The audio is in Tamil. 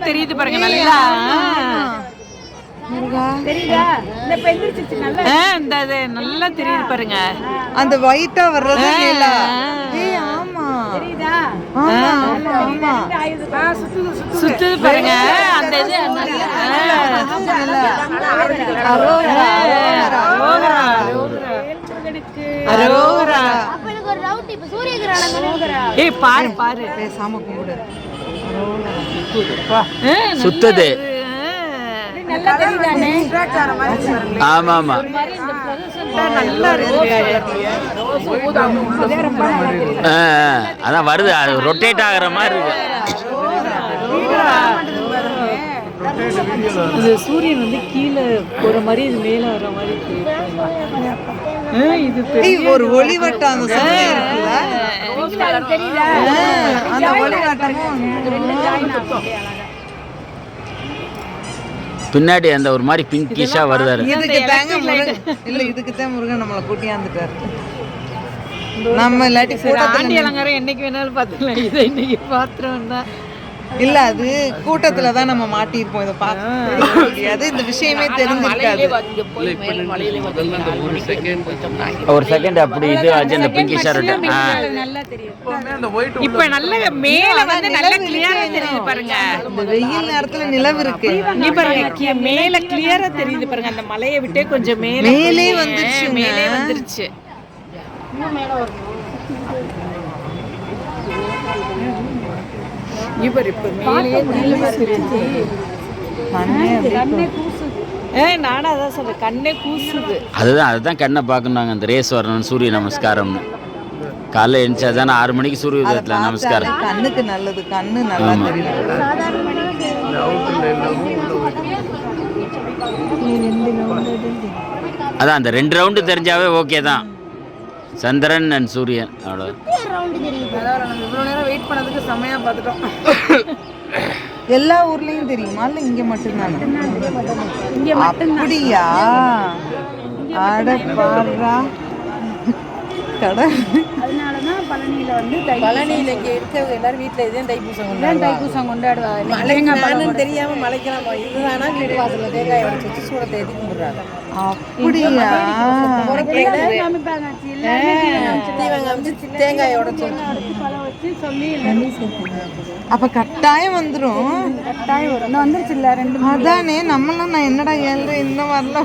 தெரியுது பாருங்க நல்லா. தெரியுதா? இந்த பெந்திரிச்சு நல்லா. இந்த அது நல்லா தெரியுது பாருங்க. அந்த ஒயிட்டா வர்றது நிலா. ஏய் ஆமா. தெரியுதா? ஆமா ஆமா ஆமா. சுத்துது பாருங்க. அந்த இது அரோகரா அரோகரா அரோகரா. அப்ப எனக்கு ஒரு டவுட், இப்ப சூரிய கிரகணம் ஏய் பாரு பாரு. பேசாம கும்பிடு. சுத்துது. நல்லா தெரியுதானே? ஆமா ஆமா. நல்லா இருக்கு. அதான் வருது, அது ரொட்டேட் ஆகுற மாதிரி இருக்கு. அது சூரியன் வந்து கீழே போற மாதிரி இது மேல வர மாதிரி இது ஒரு ஒளிவட்டம் அந்த சுத்தி இருக்குல்ல. தெரியுதா? அந்த ஒளிவட்டமும் பின்னாடி அந்த ஒரு மாதிரி பிங்கிஷா வருதாரு. இதுக்கு தாங்க முருகன் இல்ல, இதுக்கு தான் முருகன் நம்மளை கூட்டியாந்துட்டாரு. நம்ம இல்லாட்டி ஆண்டி அலங்காரம் என்னைக்கு வேணாலும் பார்த்துக்கலாம். இதை இன்னைக்கு பாத்திரம் தான் இல்ல, அது கூட்டத்துல தான் நம்ம மாட்டிருப்போம். இதை பார்க்க முடியாது, இந்த விஷயமே தெரிஞ்சிருக்காது. ஒரு செகண்ட் அப்படி இது ஆச்சு அந்த பிங்கிஷா ரொட்டேட். நல்லா தெரியும். இப்ப நல்ல மேல வந்து நல்ல கிளியரா தெரியுது பாருங்க. இந்த வெயில் நேரத்துல நிலவு இருக்கு. நீ பாருங்க மேல கிளியரா தெரியுது பாருங்க. அந்த மலையை விட்டே கொஞ்சம் மேலே வந்துருச்சு. மேலே வந்துருச்சு. இவர் இப்ப மேலே நானும் அதான் சொல்றேன், கண்ணே கூசுது. அதுதான் கண்ணை பார்க்கணுங்க. அந்த ரேஸ் வரணும், சூரிய நமஸ்காரம்னு காலைல எழுந்துச்சா தானே 6 மணிக்கு சூரிய உதயத்தில் நமஸ்காரம். கண்ணுக்கு நல்லது, கண்ணு நல்லா தெரியும். அதான் அந்த 2 ரவுண்டு தெரிஞ்சாவே ஓகே தான். சந்திரன் அண்ட் சூரியன் அவ்வளோ. இவ்வளோ நேரம் வெயிட் பண்ணதுக்கு செமையா பார்த்துட்டோம். எல்லா ஊர்லயும் தெரியுமா இல்ல இங்க மட்டும்தானா? அப்படியா? அட பாருடா கடை. அதனாலதான் பழனியில வந்து பழனியில இங்க இருக்கவங்க எல்லாரும் வீட்டுல இதே தைப்பூசம் கொண்டாடுவாங்க. தெரியாம மலைக்கலாம் இதுதானா வீட்டு வாசல்ல தேங்காய் உடைச்சு வச்சு சூடத்தை ஏற்றி கும்பிடுறாங்க. அப்படியா? தேங்காய் உடைச்சு அப்ப கட்டாயம் வந்துரும். கட்டாயம் வரும். வந்துருச்சு இல்ல 2 அதானே நம்மளும் நான் என்னடா ஏழு இன்னும் வரல.